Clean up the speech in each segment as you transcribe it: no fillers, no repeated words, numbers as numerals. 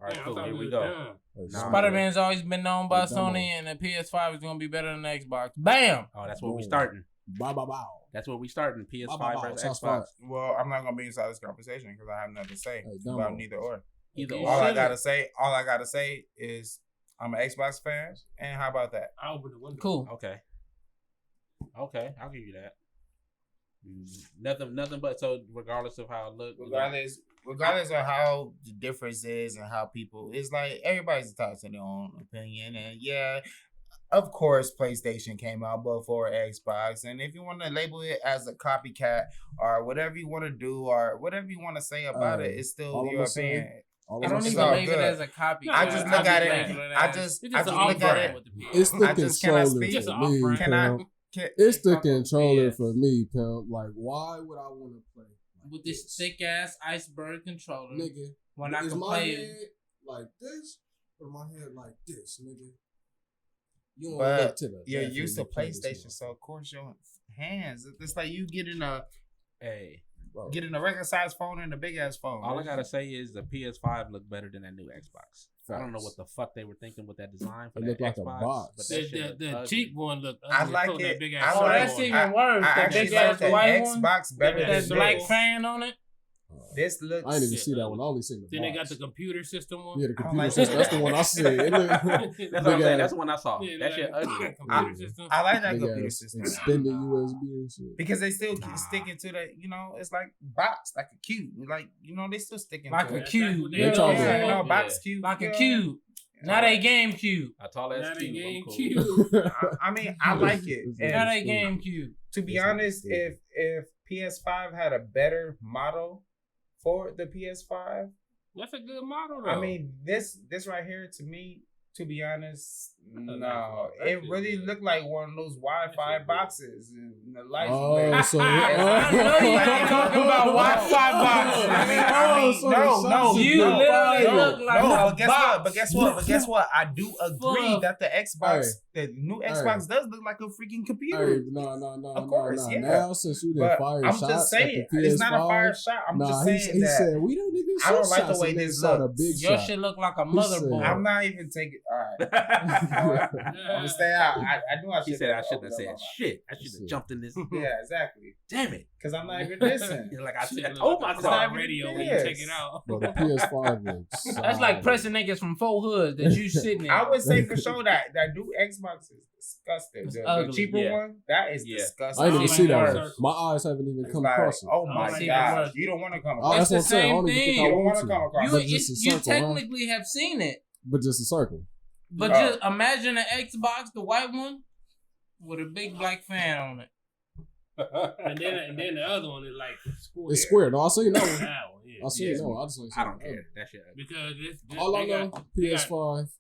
All right, cool. Here we go. Spider-Man's always been known by Sony, and the PS5 is gonna be better than the Xbox. Bam! Oh, that's where we starting. Bow. That's where we starting. PS5 versus Xbox. Well, I'm not gonna be inside this conversation because I have nothing to say about neither or. Either all I gotta say is I'm an Xbox fan, and how about that? I open the window. Cool. Okay, I'll give you that. Nothing but so regardless of how it looks. Regardless of how the difference is and how people, it's like everybody's entitled to their own opinion, and yeah, of course, PlayStation came out before Xbox, and if you want to label it as a copycat or whatever you want to do or whatever you want to say about it, it's still your opinion. I don't even label it as a copycat. I just look at it. I just look at it. It's the controller for me, it's the controller for me, pimp. Like, why would I want to play with this thick ass iceberg controller, nigga? When I can play it like this, or my head like this, nigga. You but look to the you're used to PlayStation, so of course your hands. It's like you getting a regular size phone and a big ass phone. All I gotta say is the PS5 looked better than that new Xbox. I don't know what the fuck they were thinking with that design for that Xbox. Like a box. But the cheap one looked. I like it. That big ass that's even worse. I big ass white Xbox better than that black fan on it. This looks. I didn't even see that one. I only seen the Then box. they got the computer system one. Yeah, the computer system. That's the one I see. That's what I'm saying. That's the one I saw. Yeah, that shit ugly. I like that computer system. Extended USB and shit. Because they still keep sticking to the, it's like box, like a cube. Like, they still sticking like to a cube. Box cube. Like a cube. Not a game cube. A tall ass cube. I mean, I like it. Not a game cube. To be honest, if PS5 had a better model for the PS5, that's a good model though. I mean, this right here, to me, to be honest, no. It really looked like one of those Wi-Fi boxes and the lights. Oh, so I know you're talking about Wi-Fi boxes. No. You literally look like a box. But guess what? I do agree that the Xbox, the new Xbox, does look like a freaking computer. No. Of course, yeah. Now since you did fire shots, I'm just saying at the PS5, it's not a fire shot. I'm just saying he that said we don't even. I don't like the way this looks. Your shit look like a motherboard. I'm not even taking. All right, I'm gonna stay out. I knew I should. He said I shouldn't have said shit. I should have jumped in this. Yeah, exactly. Damn it, because I'm not even listening. Like I said, I told myself radio when you take it out. Bro, the PS5 looks. That's like pressing niggas from 4 hoods that you sitting in. I would say for sure that new Xbox is disgusting. The cheaper one, that is disgusting. I didn't even see that. My eyes haven't even come across it. Oh my god, you don't want to come across. It's the same thing. You don't want to come across. You technically have seen it, but just a circle. But just imagine an Xbox, the white one, with a big black fan on it. and then the other one is like square. It's square. No, I see that one. Yeah. I see it. No, I just I don't care. That shit. Because all I know, PS5.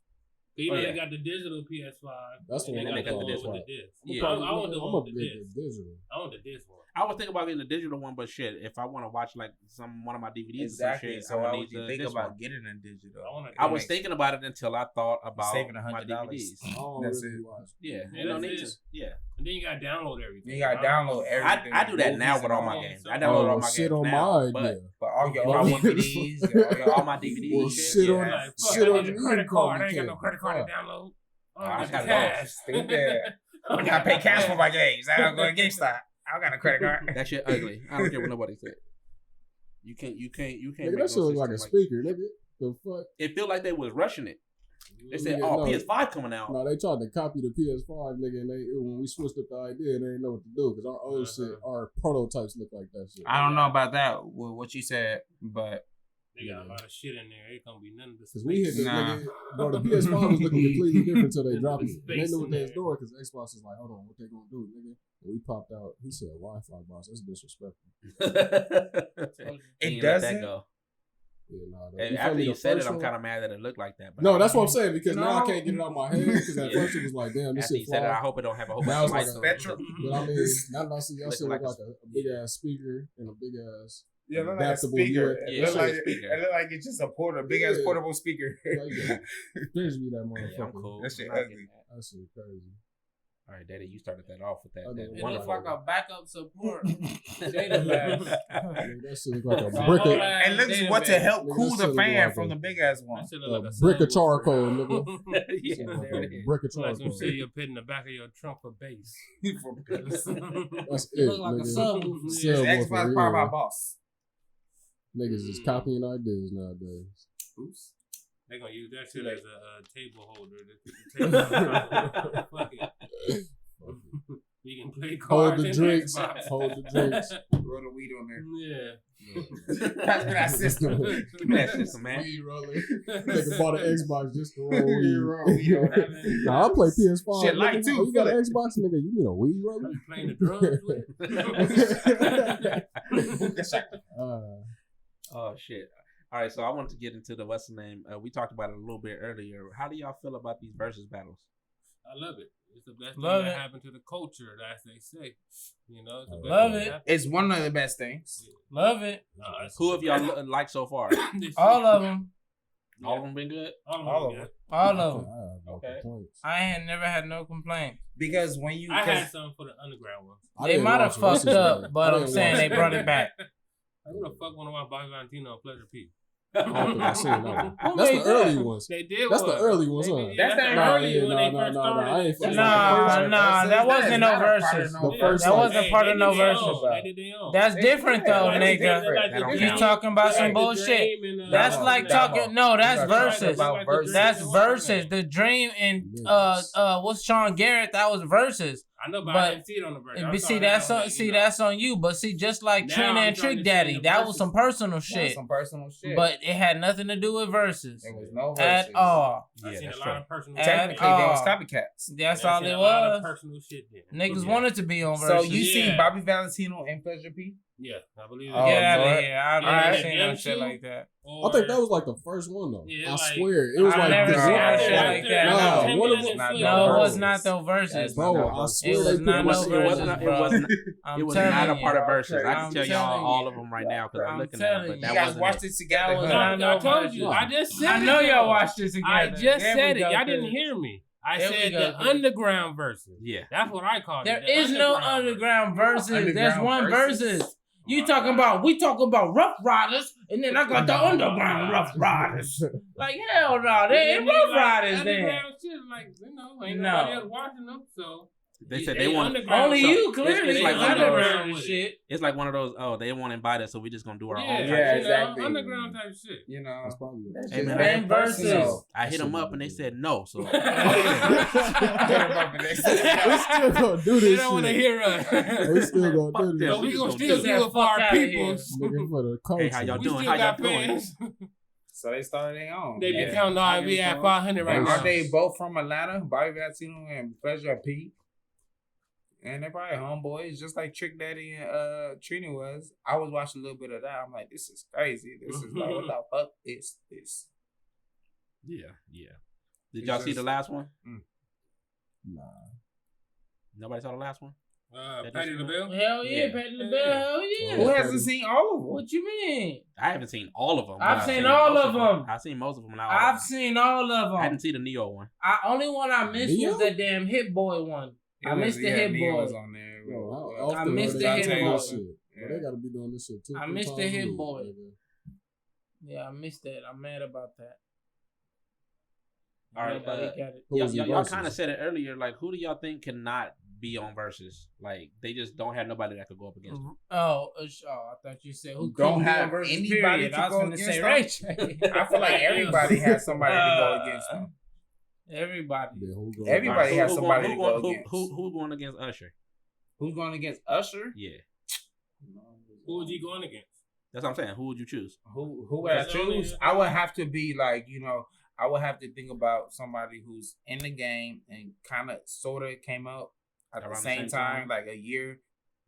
They got the digital PS5. That's the one they got the disc one. Yeah, I want the one with the disc. I want the disc one. I was thinking about getting the digital one, but shit, if I want to watch like one of my DVDs exactly. or some shit, so why would you think about getting a digital? I was thinking about it until I thought about saving my DVDs. Oh, that's it. Yeah, you don't need to. Yeah. And then you gotta download everything. You gotta download everything. I do that now with all my games. I download all my games now, but all my DVDs, all my DVDs, shit on your credit card. I ain't got no credit card to download. I got cash. Stupid. I gotta pay cash for my games. I gotta go to GameStop. I got a credit card. That shit ugly. I don't care what nobody said. You can't. Nigga, that shit look like a speaker, nigga. The fuck? It feel like they was rushing it. They said, PS5 coming out. No, they tried to copy the PS5, nigga, and when we switched up the idea, they didn't know what to do because our old shit, our prototypes look like that shit. I don't know about that, what you said, but they got a lot of shit in there. It gonna be none of this. Because we hit the nigga, bro, the PS5 was looking completely different until they dropped it. They knew what they was doing because Xbox was like, hold on, what they gonna do, nigga? And we popped out. He said Wi-Fi box. That's disrespectful. It doesn't. Yeah, after you said it, I'm kind of mad that it looked like that. But no, that's what I'm saying because now I can't get it out of my head because at first it was like, damn, this after shit. You said it, I hope it don't have a whole bunch of lights. Spectrum. But I mean, now that I see y'all shit look like a big ass speaker and a big ass. Yeah, look like a speaker. It look like it's just a big ass portable speaker. There's me that motherfucker. Yeah, I'm cool. That shit ugly. That shit crazy. All right, Daddy, you started that off with that. It It one looks like a backup support database. That shit look like a So brick all of, that- It looks what to help Nigga, cool that the shit look fan like from a- the big ass one. That shit a look like a brick of subwoofer. charcoal, nigga. yeah, Shit look there like it a is. brick of Like some charcoal. shit you put in the back of your trunk for bass. That's It it, look like a nigga. subwoofer. Subwoofer, Xbox powered by yeah. Boss. Niggas is copying ideas nowadays. Oops. They're gonna use that shit as a table holder. To keep the table Fuck it. You can play Hold cards the in drinks. Xbox. Hold the drinks. Roll the weed on there. Yeah. That's for that system. Give me that system, man. Weed rolling. Nigga bought an Xbox just to roll weed. Roll weed on there. Nah, I play PS5. Shit light nigga. too, Oh, you got feel an it. Xbox, nigga? You need a weed roller? You playing the drums with? Oh shit! All right, so I wanted to get into the what's the name. We talked about it a little bit earlier. How do y'all feel about these versus battles? I love it. It's the best Love thing it. that happened to the culture, as they say. You know, it's the best Love thing it. that happened. It's one of the best things. Love it. Who have y'all liked so far? All of them. All of them been good. All of them. All of them. Okay. I ain't never had no complaint. Because when you... I had some for the underground ones. They might have fucked up, but I'm saying they brought it back. Who the fuck want to watch Bobby Valentino and Pleasure P? I don't think I seen that one. Who That's made the early that? ones. They did. That's the one. early ones, They huh? did- That's the the early when they first I started. ain't fucking Nah, that wasn't no verses. The first That one. wasn't part of no verses. They did their own. That's different though, That's nigga. different. That don't You count. talking about some Like the bullshit. Dream and, That's Demo, like demo. talking. No, that's You gotta talk verses. about verses. That's verses. The Dream and what's Sean Garrett? That was verses. I know, but But- I didn't see it on the verse. But see, that's on you. But see, just like Now Trina I'm and trying Trick to see Daddy, the that was verses. some personal That's shit. some personal shit. But it had nothing to do with verses there was no at verses. all. I Yeah, seen that's a lot true. of personal At Technically, all. they was copycats. That's I all seen it a lot of was. personal shit there. Niggas Yeah. wanted to be on So verses. you see Yeah. Bobby Valentino and Pleasure P? Yeah, I believe Oh, it. Get out Lord. of here. I've Alright. never seen no Them shit two? like that. I think that was like the first one though. Yeah, I like- swear it was I've like never the- seen no Nah, shit like that. Nah, what was if- No, it was not the verses. Bro, I It swear It they was put not my no shit- It verses, wasn't. It bro. wasn't. I'm It was telling not a you. part of verses. I I'm can tell telling y'all you. all of them right now because I'm I'm looking at them. telling But you. that You guys wasn't watched it. it together. That was huh? not I told you. No. I just said I it, know y'all though. watched this together. I just There we said it. go, Y'all didn't Chris. hear me. I There we said go, the Chris. underground verses. Yeah. That's what I called There it. The is no underground verses. There's Underground one verses? verses. You talking about? We talking about Rough Riders, and then I got the underground Rough Riders. Like hell no, they ain't Rough Riders then. Underground shit, like, you know, ain't No. nobody else watching them, so. They said they want. underground. Only So, you it's clearly. like It's one of those- underground and with it. shit. It's like one of those. Oh, they won't invite us, so we just gonna do our own. Yeah, type Yeah, shit. exactly. Underground type shit. You know, That's probably it. that's Hey, just man, very man, versus. personal. I hit them up and they said no. So We still gonna do They this don't want to shit. hear us. We still gonna Fuck do them. this. So we just gonna gonna still do do it. it for our Fuck outta here. peoples. Nigga for the culture. Hey, how y'all We doing? still How y'all got doing? fans. So they started their own. They Yeah. be counting the IV at 500 right And now. are they both from Atlanta? Bobby Valentino and Pleasure P. And they're probably homeboys, just like Trick Daddy and Trina was. I was watching a little bit of that. I'm like, this is crazy. This is like, what the fuck is this? Yeah, yeah. Did y'all see the last one? Nah. Nobody saw the last one. Patty LaBelle? Hell yeah, Yeah. Patty LaBelle. Hell yeah. Who hasn't seen all of them? What you mean? I haven't seen all of them. but I've seen all most of them. I've seen most of them. Not all I've of them. seen all of I them. didn't see the Neo one. Only one I missed Leo? was that damn Hit Boy one. I missed the Hit Neo Boy. was on there. Yo, how Well, often missed are the they Hit doing Boy. this shit? Bro, they gotta be doing this shit too. I missed the Hit Boy. Yeah, I missed that. I'm mad about that. All right, Nobody got it. Who was he y'all versus? kind of said it earlier. Like, who do y'all think cannot be on versus? Like, they just don't have nobody that could go up against them. Oh, I thought you said who Don't couldn't be have on versus anybody period. to I was go gonna against say them? Ray J. I feel like everybody has somebody to go against them. Everybody. Everybody has somebody to go going, against. who's going against Usher? Who's going against Usher? Yeah, Who was he going against? that's what I'm saying. Who would you choose? Who would I That's the only- choose? I would have to be like, I would have to think about somebody who's in the game and kind of sort of came up at Around the same time, like a year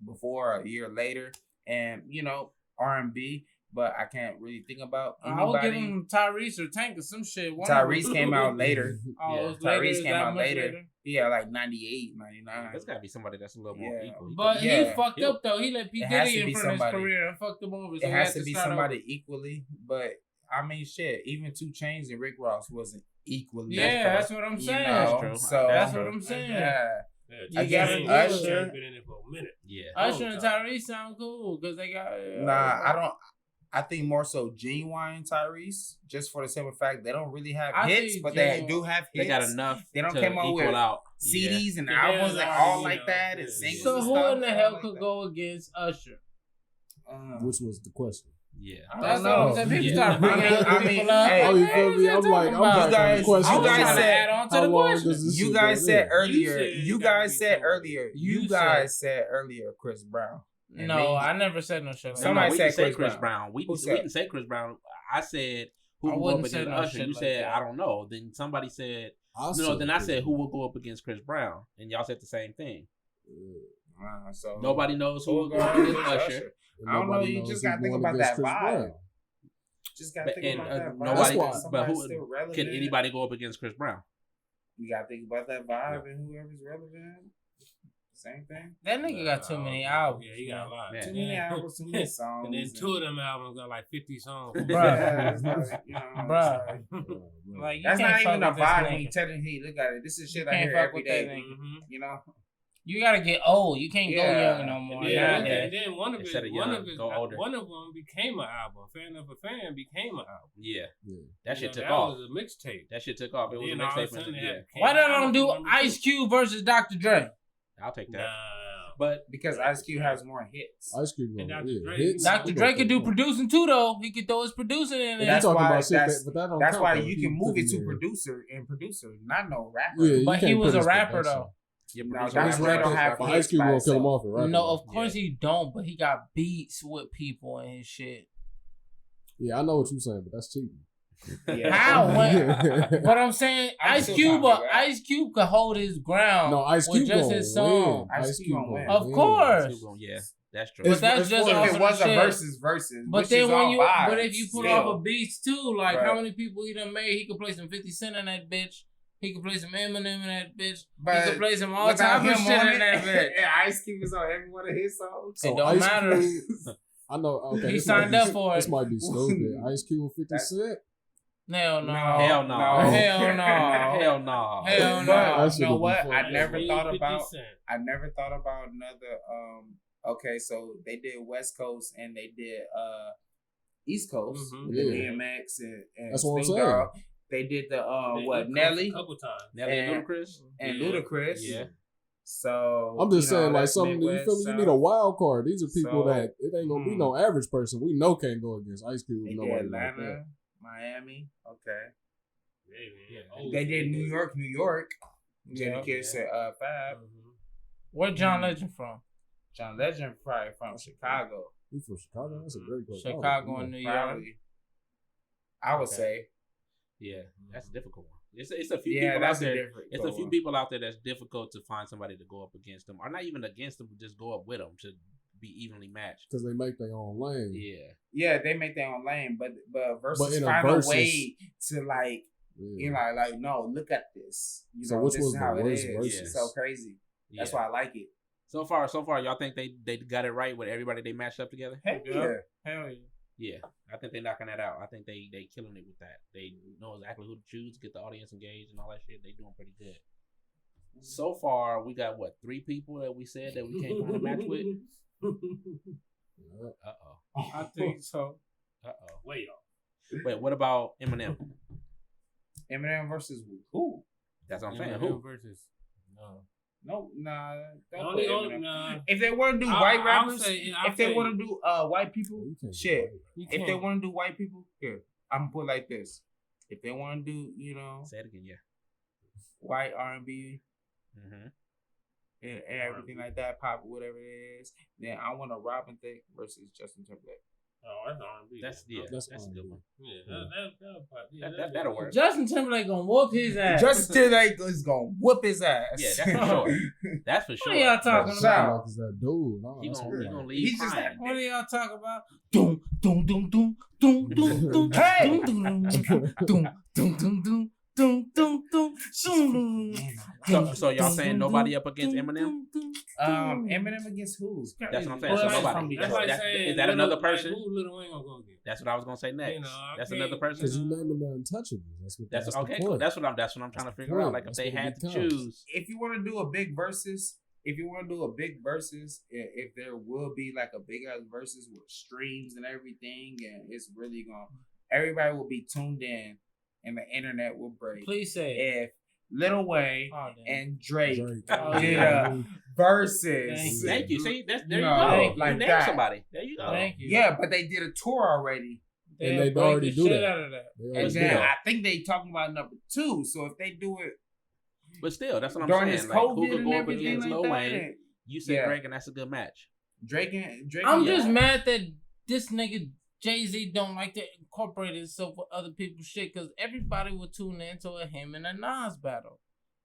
before, a year later, and R&B. But I can't really think about I would give anybody. him Tyrese or Tank or some shit. One of Tyrese them. came out later. Oh, Yeah. it was later, Tyrese is came that out much later. Yeah, like 98, 99. There's got to be somebody that's a little more Yeah. equal. But he Yeah. fucked up though. He let P It has Diddy to in be front of his somebody. career and fucked him over. So It he has had to be start somebody over. equally, but I mean, shit. Even 2 Chainz and Rick Ross wasn't equally. Yeah, that's what I'm saying. That's true. So That's what I'm saying. Yeah. You gotta do Usher. Been in it for a minute. Yeah. Usher and Tyrese sound cool because they got. Nah, I don't. I think more so Genuine Tyrese, just for the simple fact they don't really have I hits, think but they Genuine- do have hits. They got enough. They don't to come out equal with out. Yeah. CDs and Yeah, albums they're and all already, like that and yeah. singles. So and who stuff, in the stuff hell like could that. go against Usher? Which was the question? Yeah. That's know. all I'm saying. People Yeah. start bringing I mean, people up. hey, Oh, you feel me? I'm like, I'm about? back on guys- the question. you I was guys trying to said- add on to how the long question. does this You shit guys go said in? earlier. said it You gotta guys be said somewhere. earlier. You You guys said earlier Chris Brown. And No, they- I never said no shit like Somebody we that. didn't said say Chris Chris Brown. We Who didn't, said? we didn't say Chris Brown. I said who I will go wouldn't up say against no Usher. shit You like said that. I don't know. Then somebody said I no. Then I Chris said who Brown. will go up against Chris Brown, and y'all said the same thing. So Nobody knows who will go go up against Usher. And I don't know, nobody you knows just who's gotta think going about against that Chris vibe. Brown. Just gotta But, think and about that vibe. nobody. why. But Somebody's who still relevant. can anybody go up against Chris Brown? You gotta think about that vibe and whoever's relevant. Same thing. That nigga got too many albums. Yeah, he got a lot. Man. Too many albums, too many songs. And then two of them albums got like 50 songs. Bruh. Yeah, it's like, you know, it's Bruh. like- Like, you that's can't not fuck even a with this vibe nigga. when you technically look at it. This is shit You I can't hear fuck every with that day. nigga. Mhm. You know? You gotta get old. You can't go Yeah. young no more. Yeah, nowadays. and then one of Instead of his, one young, of his, go older. one of them became an album. Fan of a Fan became an album. Yeah, Yeah. that shit took that off. was a mixtape. That shit took off. It was a Then all of a mixtape. sudden Yeah, they had- Why don't Album do number Ice two. Cube versus Dr. Dre? I'll take that. Nah. But Because Ice Cube has more hits. Ice Cube And going, Dr. yeah. Dre- Hits, Dr. we Dre gonna could do put them. producing too, though. He could throw his producing in You there. That's talking why- about shit that's- that, but that don't That's count, why though. you He can move put it to there. producer, not no rapper. Yeah, you But he can't was put a his rapper, production. though. your No, producer Dr. was Dre rapping. don't have But hits Ice Cube by gonna kill him himself. off and rap. No, about of course he don't, but he got beats with people and his shit. it. Yeah, I know what you're saying, but that's cheating. Yeah. How? But I'm saying I'm Ice still Cube, talking about that. Ice Cube could hold his ground No, Ice with Cube just gonna his song. win. Ice Ice Cube Cube gonna gonna win. Of course. Yeah, that's true. But that's just off if of it was the a shit. versus, But which then is when all you, vibes, but if you put still. off a beats too, like how Right. many people he done made, he could play some 50 Cent in that bitch. He could play some Eminem in that bitch. But he could play some all without type of him shit on in it, that bitch. yeah, Ice Cube is on every one of his songs. It don't matter. I know. Okay, He this might signed be- up for This it. might be stupid. Ice Cube, 50 That's- Cent. Hell no. Hell no. Hell no. Hell no. Hell But no. you should've know been what? fun. I never thought 50 about. Cent. I never thought about another. Okay, so they did West Coast and they did East Coast Mhm. with Yeah. the DMX and That's what I'm Snoop saying. Dogg. They did the They what did Nelly a couple times. Nelly and And- Ludacris. and Yeah. Ludacris. Yeah. So I'm just you know, saying, like that's something. You Midwest, feel me? You South. need a wild card. These are people So, that it ain't gonna be no average person. We know can't go against Ice Cube. They Nobody did like Atlanta, that. Miami. Okay. Yeah. They did New York, New York. Yeah. Jadakiss and Fab. Where John Legend from? John Legend probably from Chicago. He from Chicago. That's a great question. Chicago and New York. Probably. I would Okay. say. Yeah, that's a difficult one. It's a few Yeah, people that's out a there. different. It's a few people out there that's difficult to find somebody to go up against them, or not even against them, but just go up with them to be evenly matched. because they make their own lane. Yeah, Yeah, they make their own lane, but versus in a find versus- a way to like Yeah. you know like no look at this. You So know, which this was is the how it worst is. versus? It's so crazy. That's yeah. why I like it. So far, y'all think they got it right with everybody they matched up together? Heck Yeah. yeah. Hell yeah. Yeah, I think they're knocking that out. I think they killing it with that. They know exactly who to choose, get the audience engaged, and all that shit. They doing pretty good. So far, we got what 3 people that we said that we can't find a match with. Yeah. Uh oh. I think so. Uh oh. Way off. Wait, what about Eminem? Eminem versus who? That's what I'm saying. Eminem Who? versus no. No, nah. Don't Only, put only, Eminem. nah. If they want to do I'll- white I'll rappers, say- if they want to do white people, You can't shit. do You If they can't. want to do white people, here I'm gonna put it like this. If they want to do, you know, Say it again. Yeah. white R&B Mm-hmm. and everything like that, pop, whatever it is, then I want a Robin Thicke versus Justin Timberlake. Oh, that's R&B. That's That's a good one. Yeah, That'll work. Justin Timberlake gonna whoop his ass. Justin Timberlake is gonna whoop his ass. Yeah, that's for sure. That's for What sure. are y'all talking That about? sound like it's that dude. No, He that's gonna right. leave He's just crying. What are y'all talking about? Doom, doom, doom, doom, doom, doom, doom. Hey! Doom, doom, doom, doom, doom, doom, doom, doom, doom. So y'all saying nobody up against Eminem? Eminem against who? That's what I'm saying. So nobody. That's like saying Is that another person? Like, who Lil Wayne gonna go get? That's what I was gonna say next. You know, I that's can't- another person. Because you named them the untouchables. That's Okay. the Cool. point. That's what I'm trying to figure out. Like if That's they what it had to becomes. choose. If you want to do a big versus, if there will be like a big ass versus with streams and everything, and it's really everybody will be tuned in, and the internet will break. Please say it. If Lil Wayne Oh, damn. and Drake Oh, did yeah. a versus, Thank you. See, there you No, go. like you named that. somebody. There you go. Thank you. yeah, but they did a tour already. And They'll they break already the do shit that. out of that. They And always do then that. I think they talking about number 2. So if they do it But still, that's what I'm during saying. this Like, who COVID could and go up everything against like Lil that, Wayne? You said Yeah. Drake, and that's a good match. Drake and I'm yeah. just mad that this nigga Jay-Z don't like to incorporate himself with other people's shit because everybody would tune into a him and a Nas battle.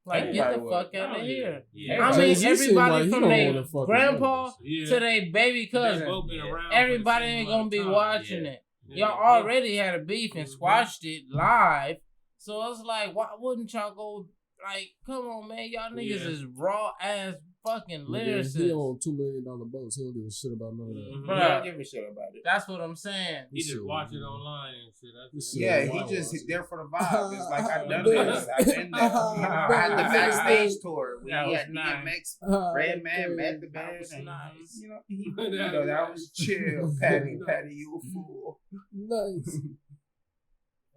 Like, get the Everybody fuck would. out Oh, of yeah. here. Yeah. I mean, Jay-Z seem everybody like he from don't their wanna fuck with grandpa others. Yeah. to their baby They cousin. both been Yeah. around for the Everybody same ain't amount gonna be of time. watching Yeah. it. Yeah. Y'all already had a beef and Mhm. squashed it live. So it's like, why wouldn't y'all go? Like, come on, man. Y'all niggas Yeah. is raw ass fucking Nigga, lyricists. he on $2 million boats. He don't give a shit about none of that. Mhm. He Bruh. don't give a shit about it. That's what I'm saying. He just Shit. watch it online and shit. That's Shit. Yeah, Yeah, he why just was it? there for the vibe. It's like I've done Yeah. this. I've been there. I had the backstage tour. We That was had nice. DMX, Redman, met the band. was and, nice. You know, that was chill. Patty, you a fool. Nice.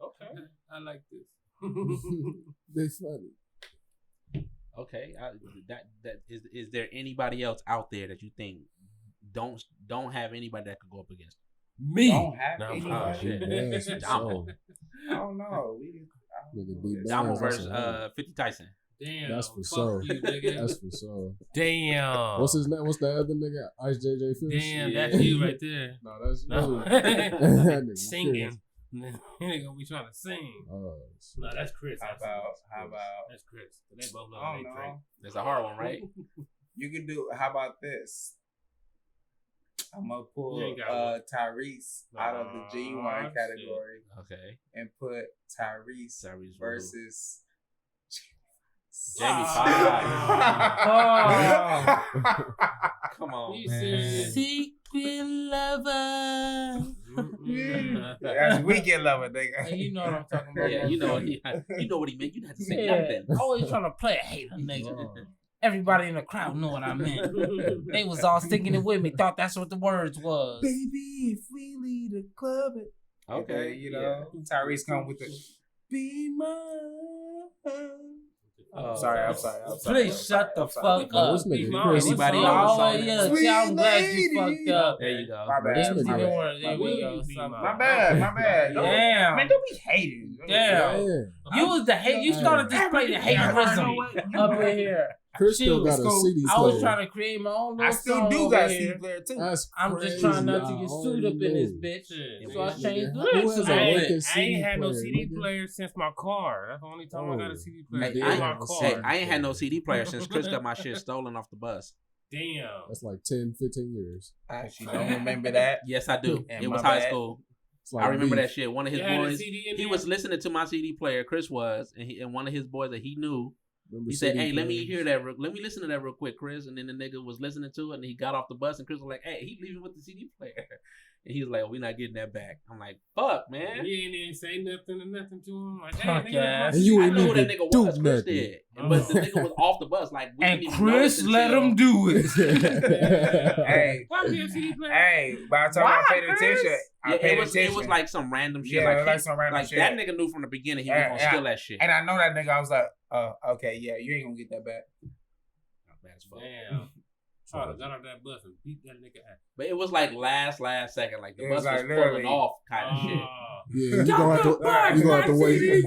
okay. I like this. They funny. Okay, that is there anybody else out there that you think don't have anybody that could go up against? Me. Don't have No, anybody. shit. Yes, for Damo. sure. I don't know. Nigga, D. Damo Bands, that's versus a hell. 50 Tyson. Damn. That's for fuck sure. You, nigga. That's for sure. Damn. What's his name? What's the other nigga? Ice JJ Fish? Damn, Yeah. that's you right there. No, that's No. you. That nigga Singing. He ain't gonna be trying to sing. Oh, No, that's Chris. How about That's Chris. They both I love don't they Drake. know. That's a hard one, right? You can do. How about this? I'm gonna You pull ain't got one. Tyrese out of the genuine shit. category Okay. and put Tyrese Tyrese versus Jamie Oh. Come on, You man. serious? Secret lover. That's Weekend Lover, nigga. And you know what I'm talking about. Yeah, you know what he meant. You didn't have to say Yeah. nothing. Always trying to play a hater, nigga. Oh. Everybody in the crowd knew what I meant. They was all sticking it with me. Thought that's what the words was. Baby, if we leave the club, Okay, you know, Tyrese come with the be mine. Oh, I'm sorry. Please shut the fuck Oh, up. this nigga Mom, Chris. Anybody Yeah, else? always, yeah, Sweet see, I'm glad you lady. fucked up. There you go. My bad. It's This even nigga- worse. There we go. Be Something. My bad. Don't- Damn. Man, don't be hating. Damn. Yeah. You was the hate. You started this play the haterism up in here. Chris still Shoot, got a school. CD I was player. trying to create my own little I still song do over got here. CD player too. That's I'm crazy. just trying not to I get sued already up in this knew. bitch. Shit, So I nigga. changed the Who lyrics. has to a it. working I CD ain't had no player, CD nigga? player since my car. That's the only time I got a CD player. Hey, Yeah, I, in my ain't- car. hey, I ain't had no CD player since Chris got my shit stolen off the bus. Damn. That's like 10, 15 years. I actually don't remember that. Yes, I do. And It was my high bad. school. It's like I remember beef. that shit. One of his You had a boys, CD in he there? was listening to my CD player. Chris was, and one of his boys that he knew. Remember He said, CD "Hey, let me players? hear that. Let me listen to that real quick, Chris." And then the nigga was listening to it, and he got off the bus, and Chris was like, "Hey, he leaving with the CD player," and he was like, "We're not getting that back." I'm like, "Fuck, man." You ain't even say nothing to him. Like, hey, Fuck nigga, yeah. that's my And you I ain't know who that even nigga do was. Chris nothing. did, but the nigga was off the bus. Like, we And didn't even Chris notice let until- him do it. Hey, Why we have CD player? hey, by the time Why, I paid Chris? attention, I Yeah, paid it attention. was like some random shit. Yeah, like, like some random like shit. that nigga knew from the beginning he was Yeah, gonna yeah. steal that shit. And I know that nigga. I was like, okay, yeah, you ain't gonna get that back. Bad as fuck. Damn. Try to got off that bus and beat that nigga ass. But it was like last second. Like the It bus was was like pulling literally- off kind of shit. Yeah, you gonna have to wait.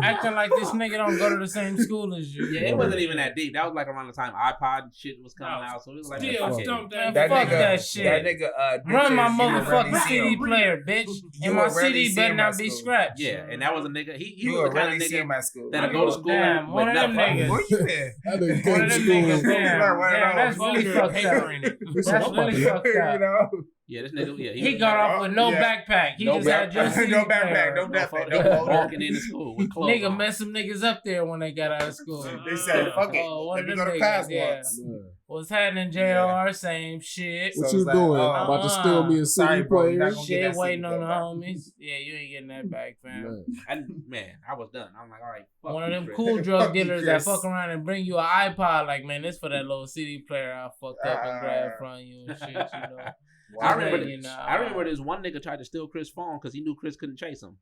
Acting like this nigga don't go to the same school as you. Yeah, it wasn't even that deep. That was like around the time iPod shit was coming No, out, so it was like Still fuck it. stomp Man, that. fuck nigga, that shit. That nigga, Run my Ditches, you would motherfucking really see CD him. player, bitch. You And my would really CD see better him not at be school. scratched. Yeah, and that was a nigga. He You was would the kind really of see him nigga at school. that'll go to school Damn, with one of them nothing. niggas. Where you been? That nigga One of came to them school. niggas, damn, One of damn, that's those. really fucked paper up. in it. That's really fucked up. You know? Yeah, this nigga. Yeah, He got off with no Yeah. backpack. He No just had your CD No backpack, player. no No backpack, photo- no he was folder. walking into school with clothes Nigga on. messed some niggas up there when they got out of school. They said, fuck it. Oh, one Let me of go them to class niggas, yeah. once. What's happening, JR? Yeah. Same shit. What So you it's like, doing? oh, About to steal me a sorry, CD bro, you're player? not gonna get Shit, that waiting CD on the back. homies. Yeah, you ain't getting that back, fam. Man. I was done. I'm like, all right. Fuck One of you, them Chris. cool drug Fuck you, dealers that Chris. fuck around and bring you an iPod. Like, man, this for that little CD player I fucked up and grabbed from you and shit, you know. I remember. You know, I remember this one nigga tried to steal Chris' phone because he knew Chris couldn't chase him.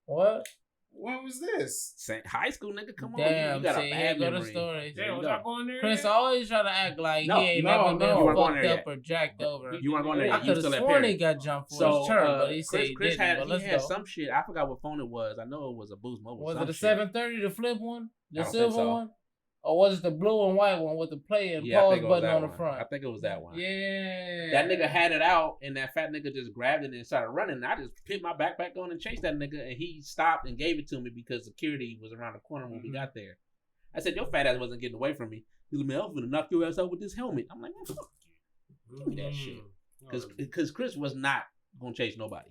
What? When was this? High school nigga, come on. Damn, you got see, a here bad go the memory. story. There Damn, you was go. I going there? Chris yet? always try to act like No, he ain't no, never no. been You weren't going fucked there up or jacked over. You weren't going there I yet. You could have still at sworn he Perry. got jumped for So his turn, but he said Chris, he Chris didn't. had But he let's had go. some shit. I forgot what phone it was. I know it was a Boost Mobile. Was some it a shit. 730, the flip one? The I don't silver think so. one? Or was it the blue and white one with the play and Yeah, I pause think it was button that on the one. front? I think it was that one. Yeah. That nigga had it out, and that fat nigga just grabbed it and started running. And I just picked my backpack on and chased that nigga, and he stopped and gave it to me because security was around the corner when we got there. I said, your fat ass wasn't getting away from me. He was like, man, I was gonna knock your ass out with this helmet. I'm like, man, fuck you. Give me that shit. Because Chris was not gonna chase nobody.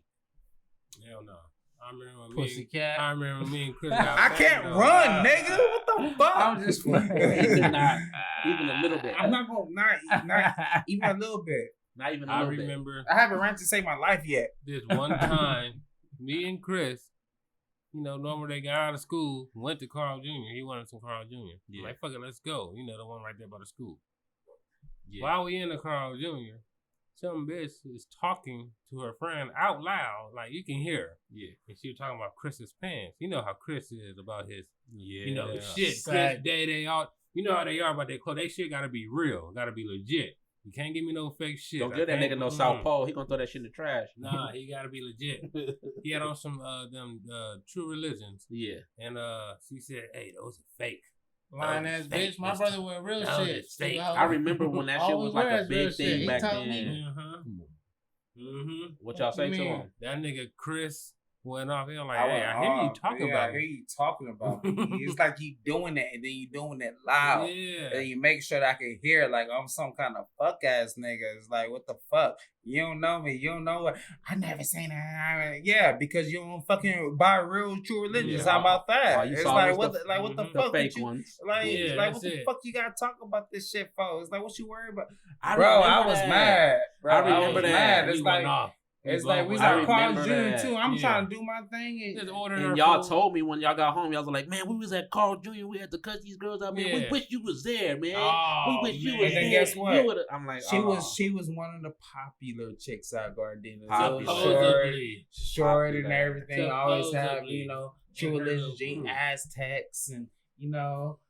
Hell no. I remember Pussycat. me and Chris got I can't banged run, on. nigga. What the fuck? I'm just He could not, even a little bit. I'm not gonna not even a little bit. Not even a I little bit. remember I haven't ran to save my life yet. this one time, me and Chris, you know, normally they got out of school, went to Carl Jr. He wanted some Carl Jr. Yeah. Like, fuck it, let's go. You know, the one right there by the school. Yeah. While we in the Carl Jr., some bitch is talking to her friend out loud, like you can hear her. Yeah. And she was talking about Chris's pants. You know how Chris is about his, Yeah. you know, shit. Chris, Sad. they all, you know how they are about their clothes. They shit gotta be real, gotta be legit. You can't give me no fake shit. Don't I give that can't- nigga no South Pole. He gonna throw that shit in the trash. Nah, he gotta be legit. He had on some them True Religions, Yeah. and she said, "Hey, those are fake." Lying ass Fake, bitch. My Mr. brother wear real No, shit. it's fake. I remember when that shit All was he like a wears real big shit. thing He back taught then. me. What y'all say What to you him? mean? That nigga Chris went off. He was like, I "Hey, went, I hear you talking yeah, about I hear me." you talking about me. It's like you doing that and then you doing it loud. Yeah. And you make sure that I can hear like I'm some kind of fuck ass nigga. It's like, what the fuck? You don't know me. You don't know what I never seen that. Yeah, because you don't fucking buy real true religions. Yeah. How about that? All you It's saw like was what the- the, like what the Mhm. The fuck fake would you, ones. like Yeah, like what that's the it. fuck you gotta talk about this shit for? It's like what you worry about? I Bro, I remember was that. mad. Bro, I I remember was that. mad. We It's went like off. it's like we I start calling remember June that. too. I'm Yeah. trying to do my thing. Just And, ordering And her y'all food. told me when y'all got home, y'all was like, man, we was at Carl Jr. We had to cut these girls out, man. We Yeah. wish you was there, man. Oh, we wish you man. was And then there. guess what? You would've- I'm like, she oh. was one of the popular chicks out Gardena. Popular. Supposedly. Short and Popular. everything. Always have, Supposedly. you know, True And her Religion, little Jean crew. Aztecs, and you know,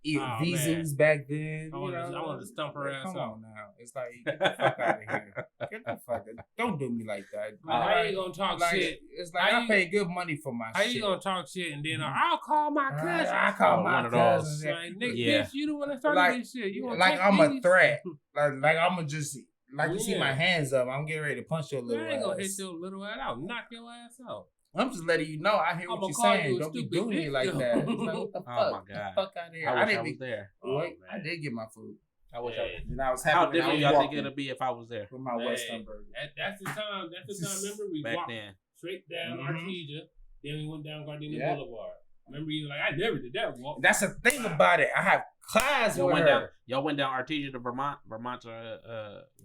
Oh, Verzuz back then. I you wanted- know, I wanted to stump her ass Come out. on now, it's like get the fuck out of here. Get the fuck out. Don't do me like that. How you gonna talk Like, shit? it's like How I you- pay good money for my How shit. you gonna talk shit and then I'll call my cousin? I call Oh, my one of those. cousins. Like, nigga, Yeah. bitch, you the one that started Like- this shit. You gonna Like take I'm a these? threat. Like I'm gonna just like you see Yeah. my hands up. I'm getting ready to punch your I little ain't gonna hit ass. your little ass out. Knock your ass out. I'm just letting you know. I hear what I'ma you're call you saying. a Don't be stupid doing me bitch. like that. It's like what the fuck? Oh, my Get God. the fuck out of here. I wish I didn't was there. Wait, Oh, I man. did get my food. I wish Hey. And I was How happy when I different was y'all think walking it'll be if I was there with my Hey, Western burger. That's the time. That's the time. Remember, we back walked then? straight down Mhm. Artesia, then we went down Gardena Yeah. Boulevard. Remember, you were like, I never did that walk. That's the thing about it. I have class Y'all with went her. down. Y'all went down Artesia to Vermont to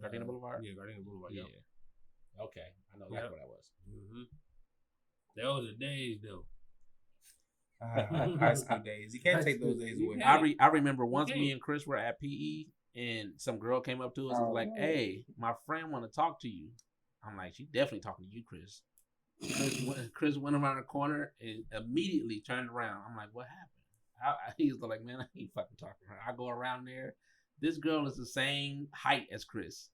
Gardena Boulevard. Yeah, Gardena Boulevard. Yeah. Yeah. Okay, I know Yep. that's what that was. Mm-hmm. Those are days, though. High school days. You can't take those days You away. can't. I remember once Okay. me and Chris were at PE and some girl came up to us and was like, Oh. "Hey, my friend want to talk to you." I'm like, "She definitely talking to you, Chris." Chris went around the corner and immediately turned around. I'm like, "What happened?" He was like, "Man, I ain't fucking talking to her." I go around there. This girl is the same height as Chris,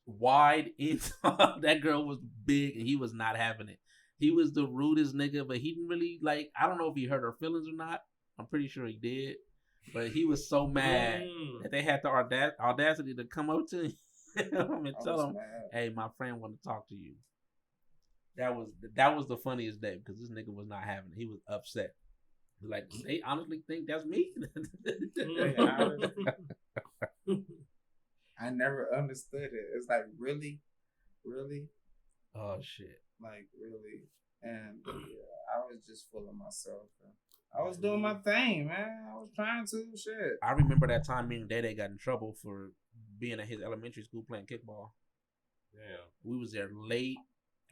wide in. That girl was big and he was not having it. He was the rudest nigga, but he didn't really like. I don't know if he hurt her feelings or not. I'm pretty sure he did, but he was so mad that they had the audacity to come up to him and I tell was him, mad. "Hey, my friend want to talk to you." That was the funniest day because this nigga was not having it. He was upset. Like, they honestly think that's me. I never understood it. It's like really. Oh shit. Like really, and I was just full of myself. I was doing my thing, man. I was trying to shit. I remember that time me and Day got in trouble for being at his elementary school playing kickball. Yeah. We was there late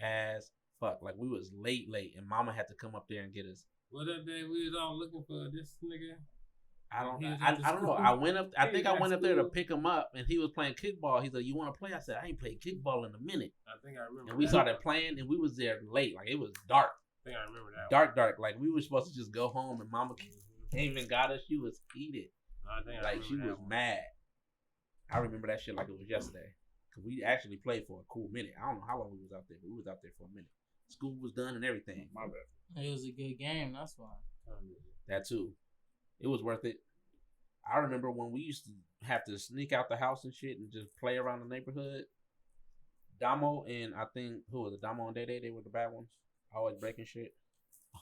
as fuck. Like we was late, and Mama had to come up there and get us. Well, that day we was all looking for this nigga. I don't He was know. at the I don't know. school. I He think was I at went up there to school. pick him up, and he was playing kickball. He's like, "You want to play?" I said, "I ain't played kickball in a minute." I think I remember. And we that. started playing, and we was there late. Like it was dark, I think I remember that. dark. Like we were supposed to just go home, and Mama came and got us. She was heated. I think I Like she remember was that one. mad. I remember that shit like it was yesterday. Cause we actually played for a cool minute. I don't know how long we was out there, but we was out there for a minute. School was done and everything. My bad. It was a good game. That's why. That too. It was worth it. I remember when we used to have to sneak out the house and shit and just play around the neighborhood. Damo and I think who was it? Damo and Day they were the bad ones. Always breaking shit.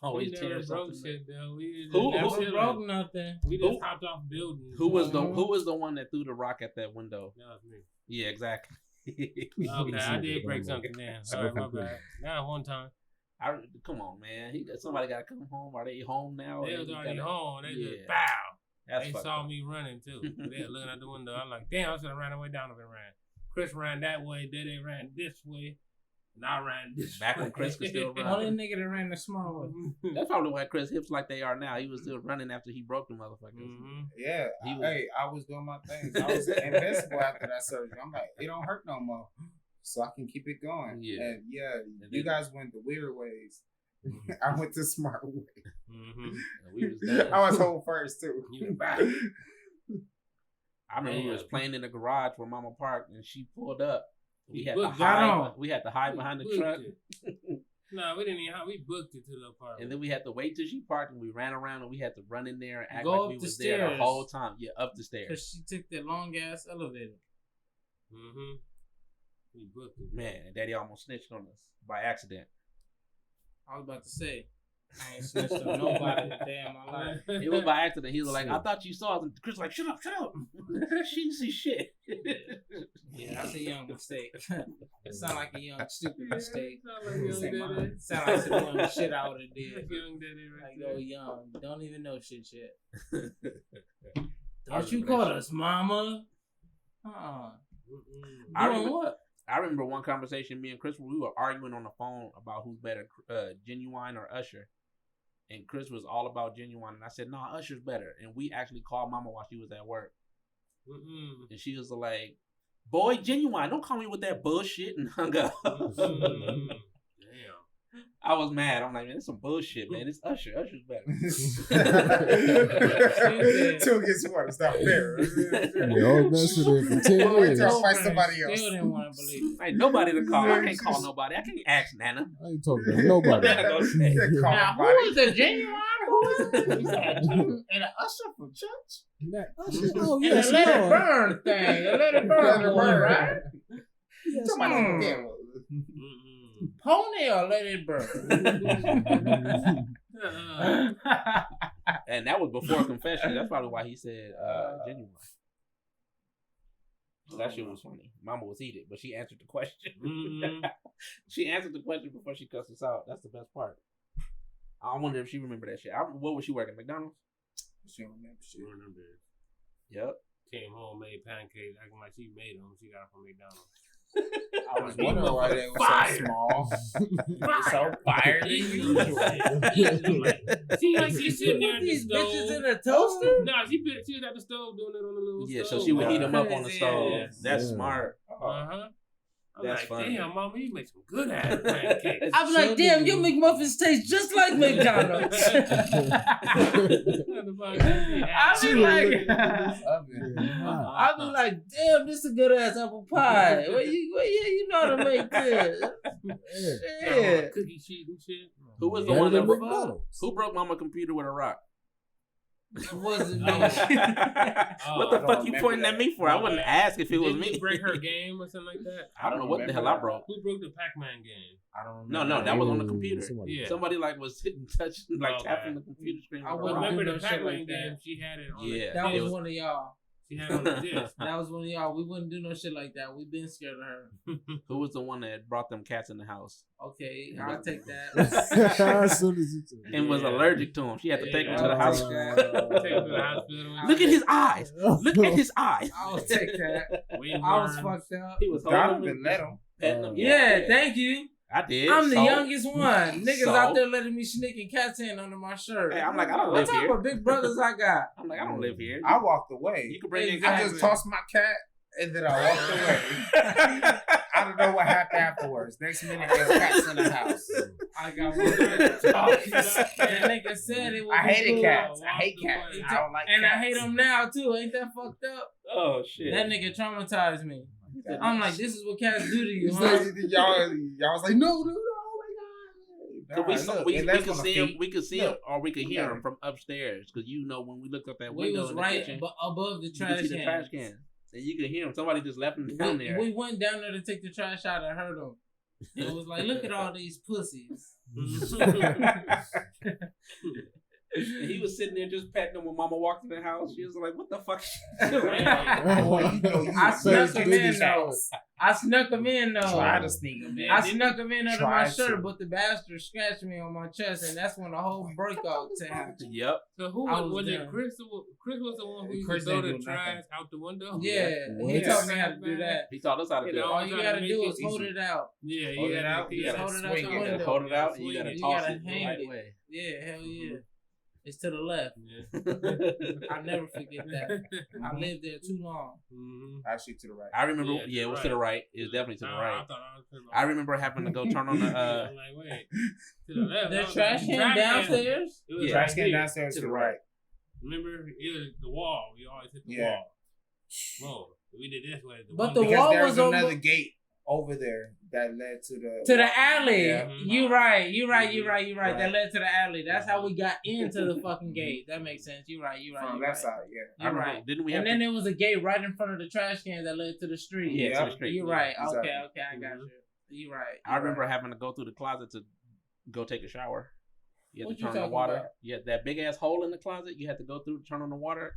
Always We never tearing broke something. shit though. We Who- just who never broke chilling. nothing. We just who- hopped off buildings. Who was the one that threw the rock at that window? That was me. Yeah, exactly. Okay, I did break something then. Sorry, my bad. Now one time. Come on, man. Somebody got to come home. Are they home now? They Or was you already gotta- home. They Yeah. just bow. That's They fucked saw up. me running too. They were looking out the window. I'm like, damn, I should have ran away down if it ran. Chris ran that way, Dede ran this way, and I ran this Back way. when Chris could still run. Only nigga that ran the small way. That's probably why Chris hips like they are now. He was still running after he broke the motherfuckers. Mm-hmm. Yeah, He was- hey, I was doing my thing. I was invincible after that surgery. I'm like, it don't hurt no more, so I can keep it going. Yeah. And yeah, And you then- guys went the weird ways. I went the smart way. Mm-hmm. And we was done. I was home first too. You back. I remember we was playing in the garage where Mama parked, and she pulled up. We had to booked hide. it. We had to hide behind the Booked truck, it. No, we didn't even. We booked it to the apartment. and then we had to wait till she parked, and we ran around, and we had to run in there and act Go like up we the was there the stairs. whole time. Yeah, up the stairs. Cause she took that long ass elevator. Mm-hmm. We booked it. Man, and Daddy almost snitched on us by accident. I was about to say, I ain't snitched on nobody a day in my life. It was by accident. He was like, "I thought you saw us." And Chris was like, "Shut up, shut up." She didn't see shit. Yeah, that's a young mistake. It sound like a young stupid mistake. Sound like Say young mine. Dede. Sound like some young shit I would have did. Young Dede right Like, there. oh, young. Don't even know shit yet. I Don't you remember call that us mama? Mm-mm. I Doing remember- what? I remember one conversation, me and Chris, we were arguing on the phone about who's better, Genuine or Usher. And Chris was all about Genuine, and I said, "Nah, Usher's better." And we actually called Mama while she was at work, Mm-mm. and she was like, "Boy, Genuine, don't call me with that bullshit," and hung up. Mm-mm. Damn. I was mad. I'm like, "Man, it's some bullshit, man. It's Usher. Usher's better." Two gets one. It's not fair. They all messed with it for 10 Oh, wait years. till I find Still somebody else. didn't want to believe it. Ain't nobody to call. I can't call nobody. I can't ask Nana. I ain't talking to nobody. Nana go say. Call Now, who nobody. is the genuine? Who is it? He said, and an usher from church? That- oh, And yes, a let it Lord. burn thing. A let it Let it burn, boy, burn. right? Yes, Somebody Lord. damn. Mm-mm. Pony or let it burn? And that was before confession. That's probably why he said Genuine. That shit was funny. Mama was heated, but she answered the question. Mm-mm. She answered the question before she cussed us out. That's the best part. I wonder if she remembered that shit. What was she working? McDonald's? She don't remember shit. Remember, Yep. came home, made pancakes, acting like she made them. She got them from McDonald's. I was wondering why they were so small. They're so fire than usual. See, like she's sitting there at the These stove. bitches in a toaster? No, she was at the stove doing it on the little Yeah, stove. so she would heat them up on the Yeah. stove. That's Yeah. smart. Uh-huh. I'm That's like, funny. damn, mama, you make some good ass pancakes. I'm like, damn, your McMuffins taste just like McDonald's. I be like, I be like, damn, this is a good ass apple pie. Where you know how to make this? Yeah. Cookie sheet and shit. Who was the Better one than that McDonald's. who broke Mama's computer with a rock? It wasn't me. What the I don't fuck you remember pointing that. at me for? I wouldn't ask if it was Didn't me. you break her game or something like that? I don't know what the hell I broke. Who broke the Pac-Man game? I don't No, remember. that was on the computer. Somebody- Yeah. Somebody like was hitting, touching, like Okay. tapping the computer screen. I with a wouldn't rock. Remember do the no shit Pac-Man like that. game? She had it on Yeah. That It was was- one of y'all. She had on the disc. That was when we wouldn't do no shit like that. We been scared of her. Who was the one that brought them cats in the house Okay, I'll take that. As soon as you took it. and was allergic to him? She had to take him to the I'll house. take that. Take her to the hospital. Look at his eyes. Look at his eyes. I'll take that. Wave I was worms. fucked up. He was holding Donovan him, let him. petting him. Yeah, thank you. I did. I'm the So, youngest one. Niggas So? out there letting me sneaking cats in under my shirt. Hey, I'm like, I don't What live type here. of big brothers I got? I'm like, I don't live here. I walked away. You can bring in Exactly. I cats. just tossed my cat and then I walked away. I don't know what happened afterwards. Next minute, there's cats in the house. I got one. That nigga said it was I hated cool. cats. I hate cats. I don't like And cats. I hate them now too. Ain't that fucked up? Oh shit. That nigga traumatized me. I'm like, this is what cats do to you, It's huh? like, y'all was like, no, dude, oh my god. We, Nah, look, we and could that's see gonna him. We could see Look, him, or we could hear look. him from upstairs. Because when we looked up that We window was in the right kitchen, above the you could trash see the trash can. can, and you could hear him. Somebody just left him down there. We went down there to take the trash out and heard him. It was like, look at all these pussies. And he was sitting there just petting him when Mama walked in the house. She was like, "What the fuck?" Boy, you know you I snuck first him in in this though. house. I snuck him in though. Try to sneak him in. I snuck him in under my Tried shirt, to. but the bastard scratched me on my chest, and that's when the whole breakout happened. Yep. So who I was, was it? there. Chris? Chris was the one who used Chris to throw didn't the do nothing. trash out the window. Yeah, What? he taught me how to do that. He taught us how to do You know, it. All you trying to gotta make do it is hold easy. it out. Yeah, Hold you it out, gotta you gotta hold it out swing the it. You window. gotta hold it out, and you Swing gotta it. You toss gotta it the hang right it. way. Yeah, hell yeah. It's to the left. Yeah. I'll never forget that. I lived there too long. Mm-hmm. Actually, to the right. I remember. Yeah, Yeah, it was right. to the right. It was definitely to the I right. thought I was to the I remember having to go turn on the. I'm like, wait, to the left. The I was trash like, can downstairs? It was Yeah. Trash right can here. downstairs To to the the right. right. Remember, it was the wall. We always hit the Yeah. wall. Whoa, we did this way. But window- the Because wall there's was over- another gate over there that led to the alley. Yeah. You right. That Right. led to the alley. That's how we got into the fucking gate. That makes sense. You right. from You that right. side. Yeah. I You're remember. right. Didn't we have? And then there was a gate right in front of the trash can that led to the street. Yeah, to Yep. the street. You're right. Exactly. Okay, I got you. You right. I remember having to go through the closet to go take a shower. You had What to you turn on the talking water. about? You had that big ass hole in the closet. You had to go through to turn on the water.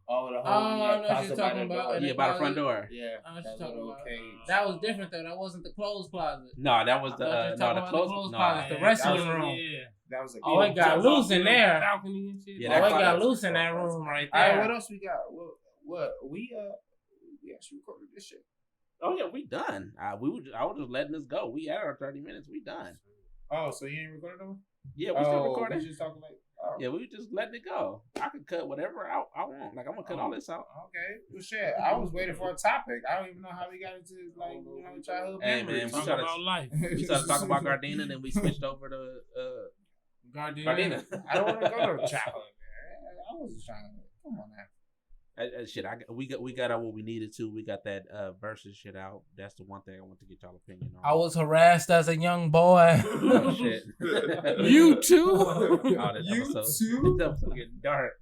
Oh, the Oh, whole I know what closet you're by talking the about. door. And Yeah, by the front door. Yeah. I know what that you're talking little about. cage. That was different though. That wasn't the clothes closet. No, that was I the thought you were no talking the about the clothes. clothes No, closet, the yeah, wrestling that was- room. Yeah. That was a Oh, it got loose in there. Balcony and shit. Yeah, Oh, that it got closet. loose in that room right All right, there. what else we got? What we actually recorded this shit. Oh yeah, we done. I was just letting this go. We had our 30 minutes. We done. Oh, so you ain't recorded them? Yeah, we still We recording. just talking like. Oh. Yeah, we just letting it go. I could cut whatever I want. Like I'm gonna cut all this out. Okay, well, shit. I was waiting for a topic. I don't even know how we got into childhood Hey, memories. man, Talk started- about life. We started talking about Gardena, then we switched over to Gardena. I don't want to go to childhood. Man. I wasn't trying to. Come on now. Shit, we got out what we needed to. We got that Verzuz shit out. That's the one thing I want to get y'all opinion on. I was harassed as a young boy. Oh shit. You too? Oh, this You episode, too? This episode getting dark.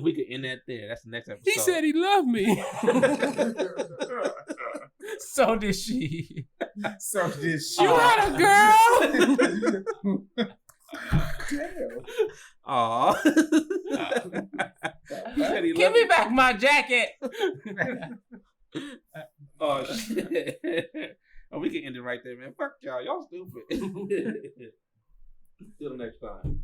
We could end that there. That's the next episode. He said he loved me. So did she. So this You shit. had a girl. Damn. Aw. He said he Give loved me back my jacket. Oh shit. Oh, we can end it right there, man. Fuck y'all. Y'all stupid. Till the next time.